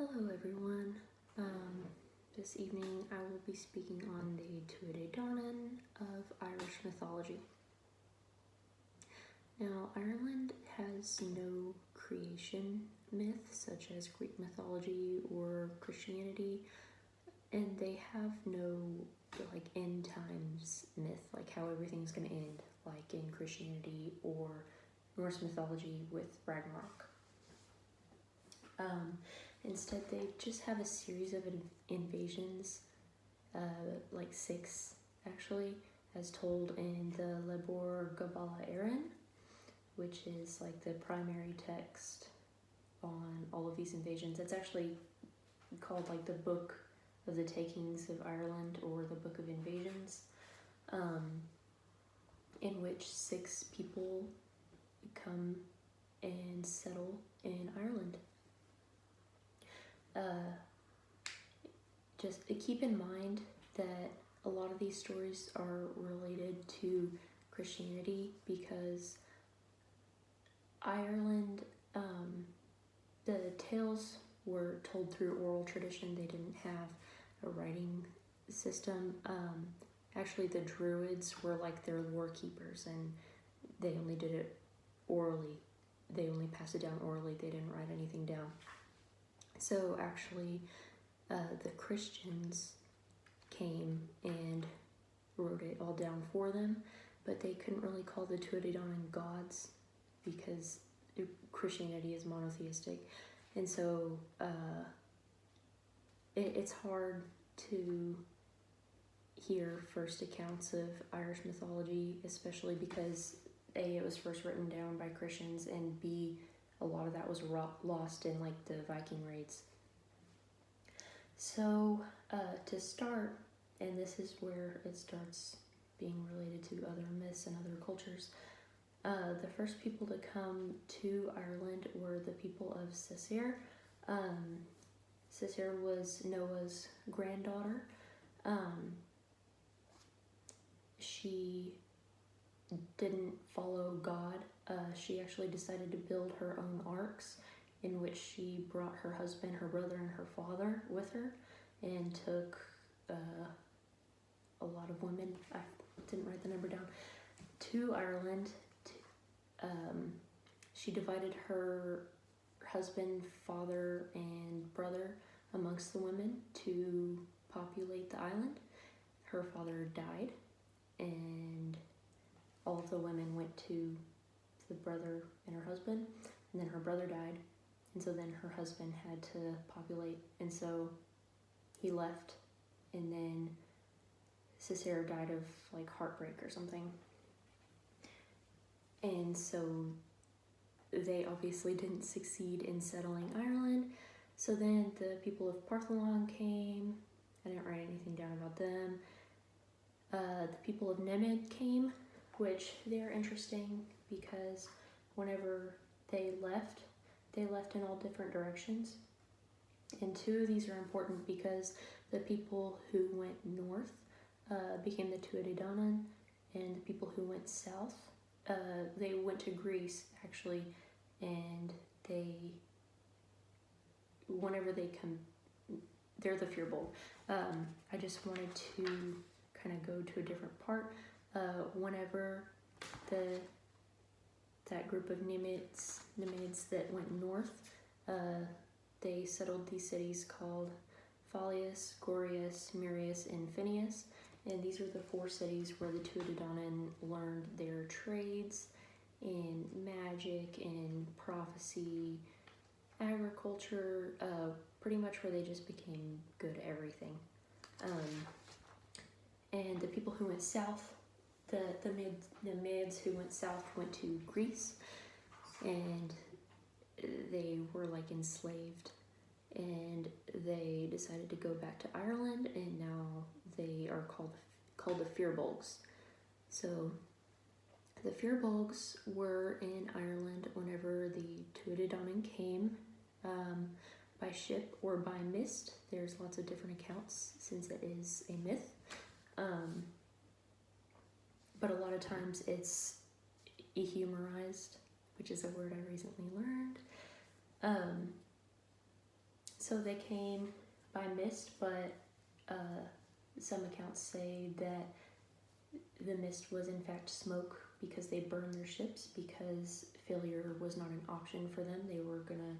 Hello everyone. This evening I will be speaking on the Danann of Irish mythology. Now, Ireland has no creation myth such as Greek mythology or Christianity, and they have no end times myth, like how everything's going to end, like in Christianity or Norse mythology with Ragnarok. Instead, they just have a series of invasions, like 6 actually, as told in the Lebor, Gabála, Érenn, which is like the primary text on all of these invasions. It's actually called like the Book of the Takings of Ireland, or the Book of Invasions, in which 6 people come and settle in Ireland. Just keep in mind that a lot of these stories are related to Christianity, because Ireland, the tales were told through oral tradition. They didn't have a writing system. Actually, the Druids were like their lore keepers, and they only did it orally. They only passed it down orally. They didn't write anything down. So actually, the Christians came and wrote it all down for them, but they couldn't really call the Tuatha gods, because Christianity is monotheistic. And so it's hard to hear first accounts of Irish mythology, especially because A, it was first written down by Christians, and B, a lot of that was lost in like the Viking raids. So to start, and this is where it starts being related to other myths and other cultures, the first people to come to Ireland were the people of Cessair. Cessair was Noah's granddaughter. She didn't follow God. She actually decided to build her own arks, in which she brought her husband, her brother, and her father with her, and took a lot of women, I didn't write the number down, to Ireland. She divided her husband, father, and brother amongst the women to populate the island. Her father died, and all of the women went to the brother and her husband, and then her brother died, and so then her husband had to populate, and so he left, and then Cessair died of like heartbreak or something. And so they obviously didn't succeed in settling Ireland. So then the people of Partholon came. I didn't write anything down about them. The people of Nemid came, which they're interesting because whenever they left in all different directions. And 2 of these are important because the people who went north became the Tuatha, and the people who went south, they went to Greece actually, and whenever they come, they're the Firbolg. I just wanted to kind of go to a different part. Whenever that group of Nimids that went north, they settled these cities called Phalius, Gorius, Marius, and Phineus, and these are the 4 cities where the Tuatha learned their trades in magic, in prophecy, agriculture, pretty much where they just became good at everything. And the people who went south, the Mids who went south went to Greece, and they were like enslaved, and they decided to go back to Ireland, and now they are called the Firbolgs. So the Firbolgs were in Ireland whenever the Tuatha came, by ship or by mist. There's lots of different accounts since it is a myth. But a lot of times it's ehumerized, which is a word I recently learned. So they came by mist, but some accounts say that the mist was in fact smoke because they burned their ships because failure was not an option for them. They were gonna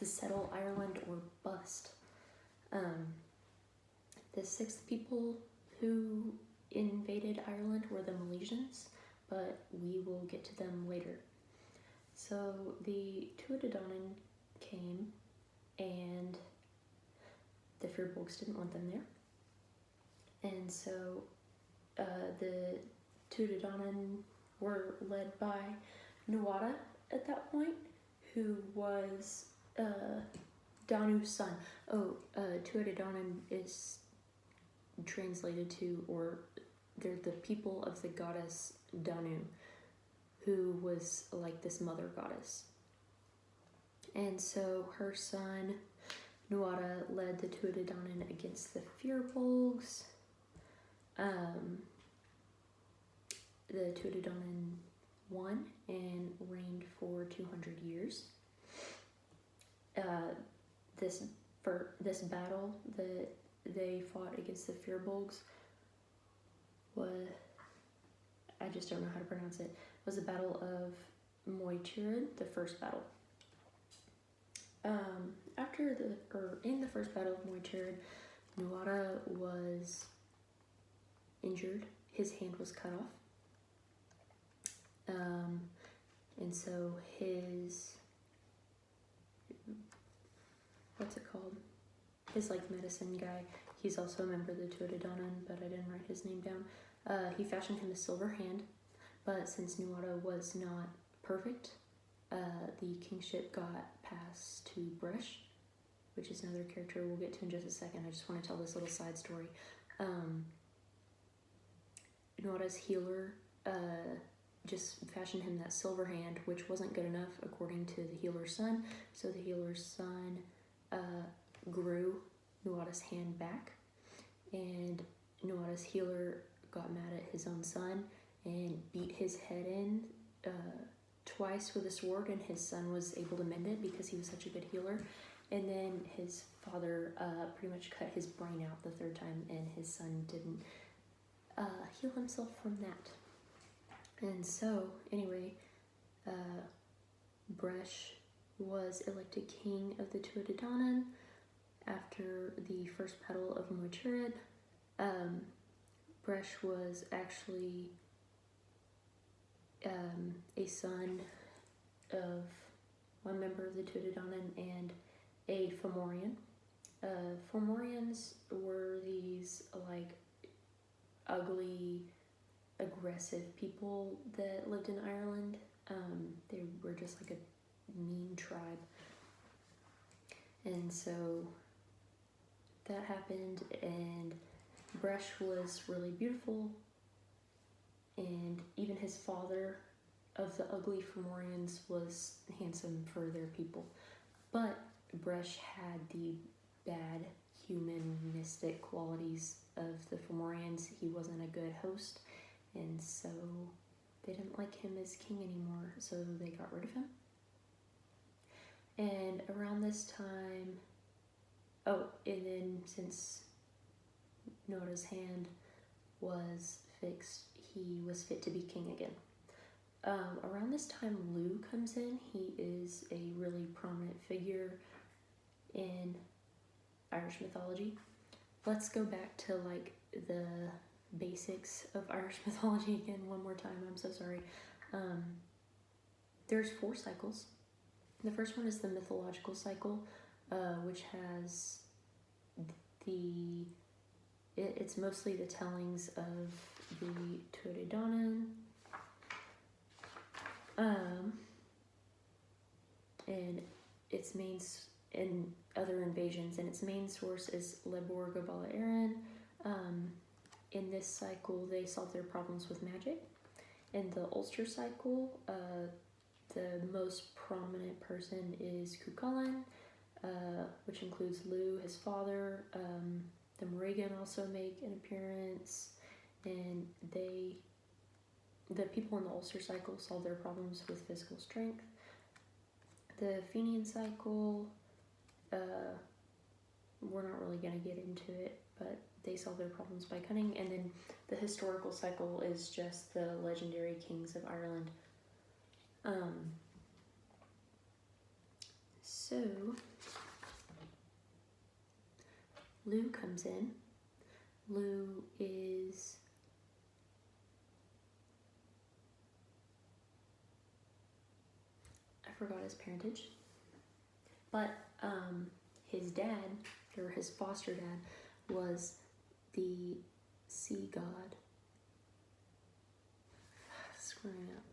settle Ireland or bust. The sixth people who invaded Ireland were the Milesians, but we will get to them later. So the Tuatha came, and the Firbolgs didn't want them there. And so the Tuatha were led by Nutt at that point, who was Danu's son. Tuatha is translated to, or they're the people of the goddess Danu, who was like this mother goddess. And so her son Nutt led the Tuatha against the Firbolgs. The Tuatha won and reigned for 200 years. This battle that they fought against the Firbolgs was, I just don't know how to pronounce it, was the Battle of Moytura, the first battle. In the first battle of Moytura, Nutt was injured. His hand was cut off. And so his, what's it called? His medicine guy, he's also a member of the Tuatha, but I didn't write his name down. He fashioned him a silver hand, but since Nutt was not perfect, the kingship got passed to Bresh, which is another character we'll get to in just a second. I just want to tell this little side story. Nutt's healer just fashioned him that silver hand, which wasn't good enough according to the healer's son. So the healer's son grew Nutt's hand back, and Nutt's healer got mad at his own son and beat his head in twice with a sword, and his son was able to mend it because he was such a good healer. And then his father pretty much cut his brain out the third time, and his son didn't heal himself from that. And so, anyway, Bresh was elected king of the Tuatha after the first battle of Moytura. Bresh was actually a son of one member of the Tuatha and a Fomorian. Fomorians were these ugly, aggressive people that lived in Ireland. They were just a mean tribe. And so that happened, and Bresh was really beautiful, and even his father of the ugly Fomorians was handsome for their people. But Bresh had the bad humanistic qualities of the Fomorians. He wasn't a good host, and so they didn't like him as king anymore, so they got rid of him. And around this time, and then since Nutt's hand was fixed, he was fit to be king again. Around this time, Lugh comes in. He is a really prominent figure in Irish mythology. Let's go back to the basics of Irish mythology again one more time. I'm so sorry. There's 4 cycles. The first one is the mythological cycle, which has it's mostly the tellings of the Tuatha and its main and other invasions, and its main source is Lebor, Gabála, Érenn. In this cycle, they solve their problems with magic. In the Ulster cycle, the most prominent person is Cuchulainn, which includes Lugh, his father. The Morrigan also make an appearance, and the people in the Ulster cycle solve their problems with physical strength. The Fenian cycle, we're not really going to get into it, but they solve their problems by cunning. And then the historical cycle is just the legendary kings of Ireland. So Lou comes in. Lou is I forgot his parentage, but his dad, or his foster dad, was the sea god. Screwing up.